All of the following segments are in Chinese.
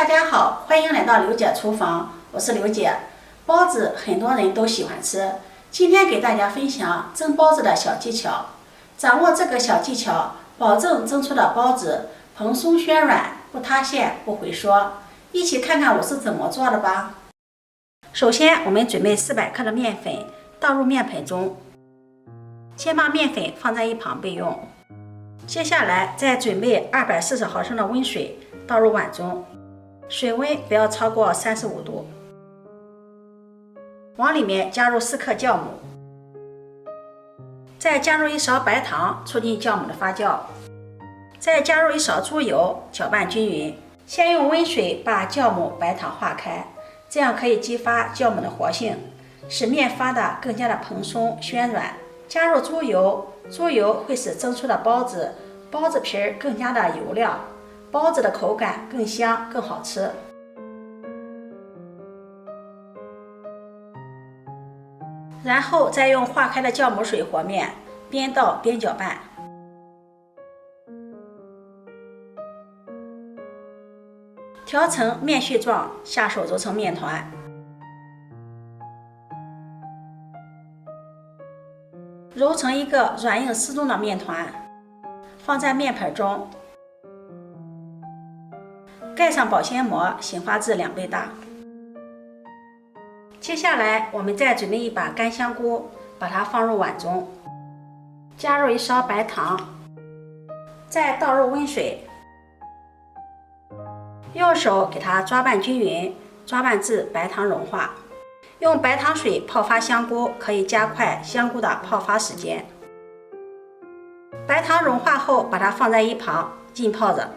大家好，欢迎来到刘姐厨房，我是刘姐。包子很多人都喜欢吃，今天给大家分享蒸包子的小技巧。掌握这个小技巧，保证蒸出的包子蓬松暄软，不塌陷，不回缩。一起看看我是怎么做的吧。首先，我们准备400克的面粉，倒入面盆中，先把面粉放在一旁备用。接下来，再准备240毫升的温水，倒入碗中，水温不要超过35度。往里面加入4克酵母，再加入1勺白糖，促进酵母的发酵。再加入1勺猪油，搅拌均匀。先用温水把酵母、白糖化开，这样可以激发酵母的活性，使面发的更加的蓬松暄软。加入猪油，猪油会使蒸出的包子皮儿更加的油亮，包子的口感更香更好吃。然后再用化开的酵母水和面，边倒边搅拌。调成面絮状，下手揉成面团。揉成一个软硬适中的面团，放在面盆中，盖上保鲜膜，醒发至2倍大。接下来，我们再准备一把干香菇，把它放入碗中，加入1勺白糖，再倒入温水，用手给它抓拌均匀，抓拌至白糖融化。用白糖水泡发香菇，可以加快香菇的泡发时间。白糖融化后，把它放在一旁浸泡着。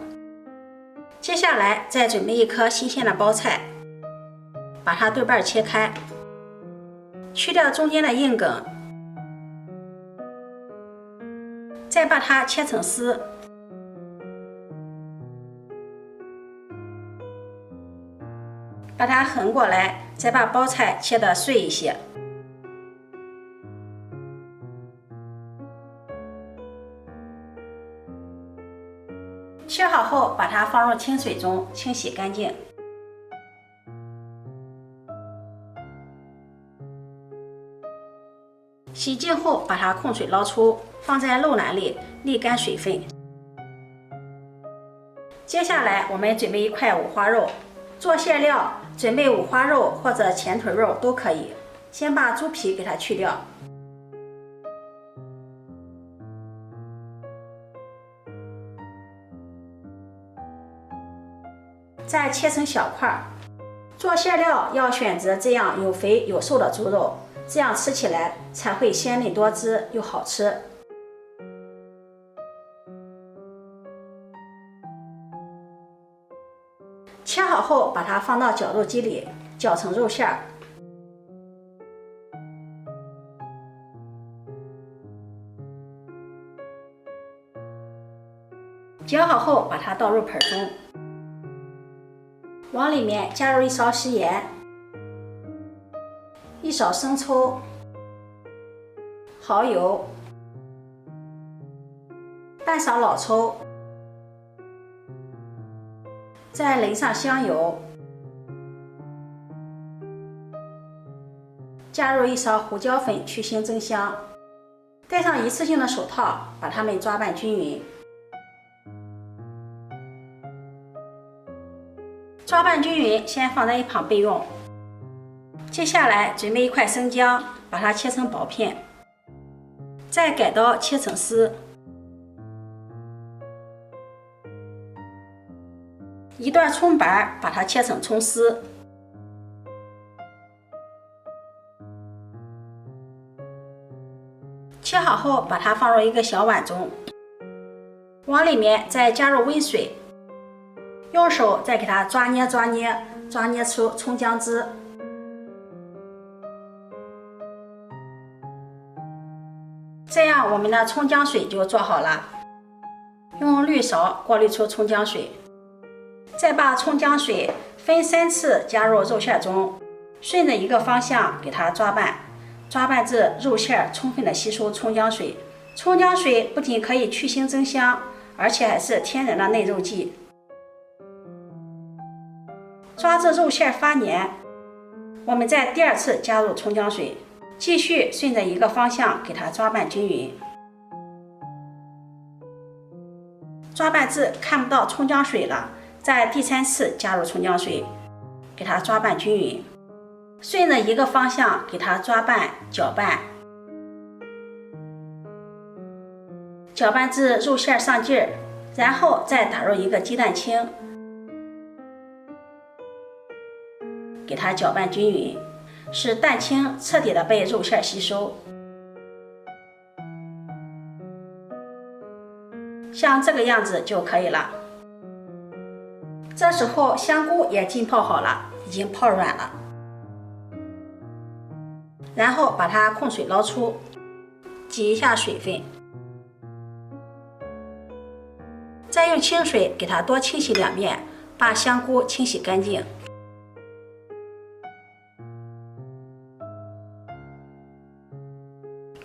接下来再准备1颗新鲜的包菜，把它对半切开，去掉中间的硬梗，再把它切成丝。把它横过来，再把包菜切得碎一些。切好后，把它放入清水中清洗干净。洗净后，把它控水捞出，放在漏篮里沥干水分。接下来，我们准备1块五花肉。做馅料，准备五花肉或者前腿肉都可以。先把猪皮给它去掉，再切成小块。做馅料要选择这样有肥有瘦的猪肉，这样吃起来才会鲜嫩多汁又好吃。切好后，把它放到绞肉机里绞成肉馅儿。绞好后，把它倒入盆中，往里面加入1勺食盐、1勺生抽、蚝油、半勺老抽。再淋上香油，加入1勺胡椒粉去腥增香，戴上一次性的手套，把它们抓拌均匀。抓拌均匀，先放在一旁备用。接下来准备1块生姜，把它切成薄片，再改刀切成丝。1段葱白，把它切成葱丝。切好后，把它放入一个小碗中，往里面再加入温水，用手再给它抓捏出葱姜汁。这样我们的葱姜水就做好了。用滤勺过滤出葱姜水。再把葱姜水分3次加入肉馅中，顺着一个方向给它抓拌至肉馅充分的吸收葱姜水。葱姜水不仅可以去腥增香，而且还是天然的嫩肉剂。抓至肉馅发黏，我们再第二次加入葱姜水，继续顺着一个方向给它抓拌均匀。抓拌至看不到葱姜水了，再第三次加入葱姜水，给它抓拌均匀，顺着一个方向给它抓拌搅拌，搅拌至肉馅上劲儿，然后再打入一个鸡蛋清，给它搅拌均匀，使蛋清彻底的被肉馅吸收。像这个样子就可以了。这时候香菇也浸泡好了，已经泡软了。然后把它控水捞出，挤一下水分，再用清水给它多清洗2遍，把香菇清洗干净。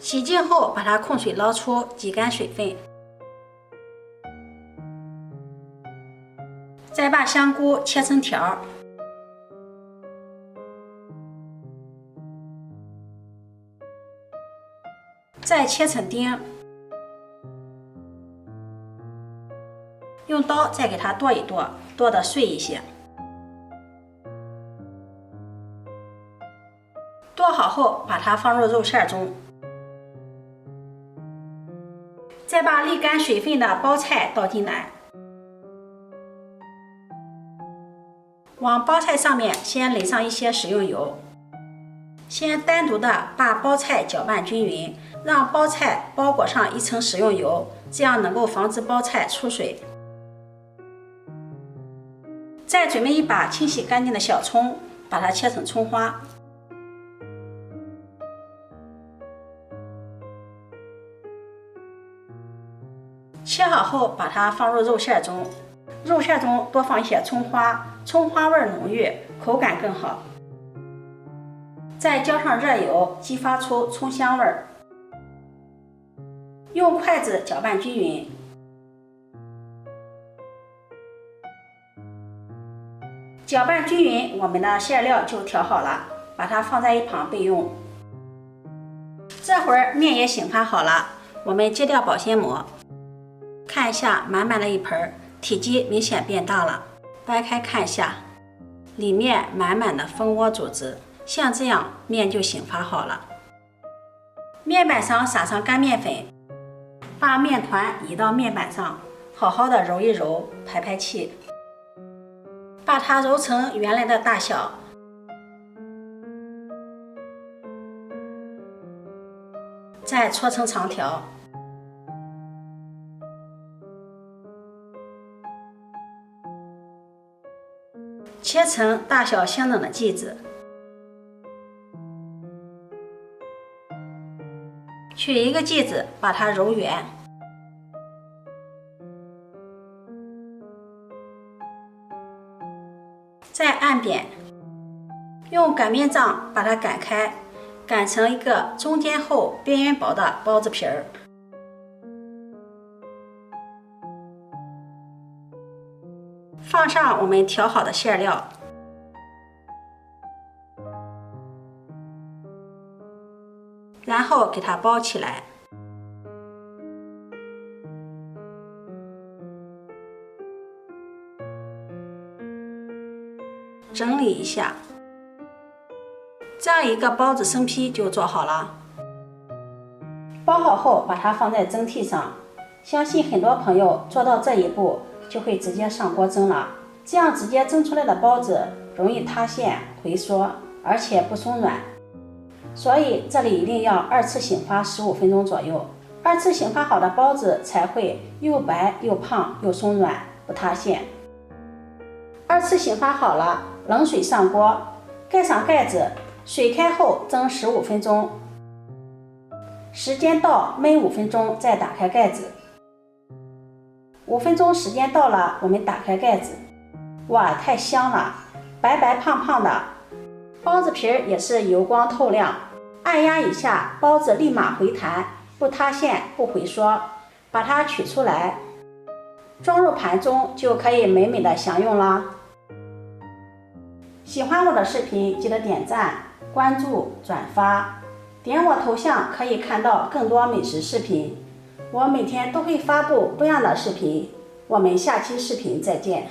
洗净后把它控水捞出，挤干水分。再把香菇切成条，再切成丁，用刀再给它剁一剁，剁得碎一些。剁好后把它放入肉馅中，再把沥干水分的包菜倒进来，往包菜上面先垒上一些食用油，先单独的把包菜搅拌均匀，让包菜包裹上一层食用油，这样能够防止包菜出水。再准备一把清洗干净的小葱，把它切成葱花，切好后把它放入肉馅中，肉馅中多放一些葱花，葱花味浓郁，口感更好。再浇上热油，激发出葱香味儿。用筷子搅拌均匀。搅拌均匀，我们的馅料就调好了，把它放在一旁备用。这会儿面也醒发好了，我们揭掉保鲜膜，看一下满满的一盆，体积明显变大了。掰开看一下，里面满满的蜂窝组织，像这样面就醒发好了。面板上撒上干面粉，把面团移到面板上，好好的揉一揉，排排气，把它揉成原来的大小。再搓成长条，切成大小相等的剂子，取一个剂子把它揉圆，再按扁，用擀面杖把它擀开，擀成一个中间厚边缘薄的包子皮儿。放上我们调好的馅料，然后给它包起来。整理一下，这样一个包子生坯就做好了。包好后把它放在蒸屉上，相信很多朋友做到这一步就会直接上锅蒸了，这样直接蒸出来的包子容易塌陷回缩，而且不松软，所以这里一定要2次醒发15分钟左右，2次醒发好的包子才会又白又胖又松软，不塌陷。2次醒发好了，冷水上锅，盖上盖子，水开后蒸15分钟，时间到焖5分钟再打开盖子。5分钟时间到了，我们打开盖子，哇，太香了，白白胖胖的，包子皮也是油光透亮，按压一下，包子立马回弹，不塌陷不回缩。把它取出来，装入盘中就可以美美的享用啦。喜欢我的视频记得点赞、关注、转发，点我头像可以看到更多美食视频。我每天都会发布不一样的视频，我们下期视频再见。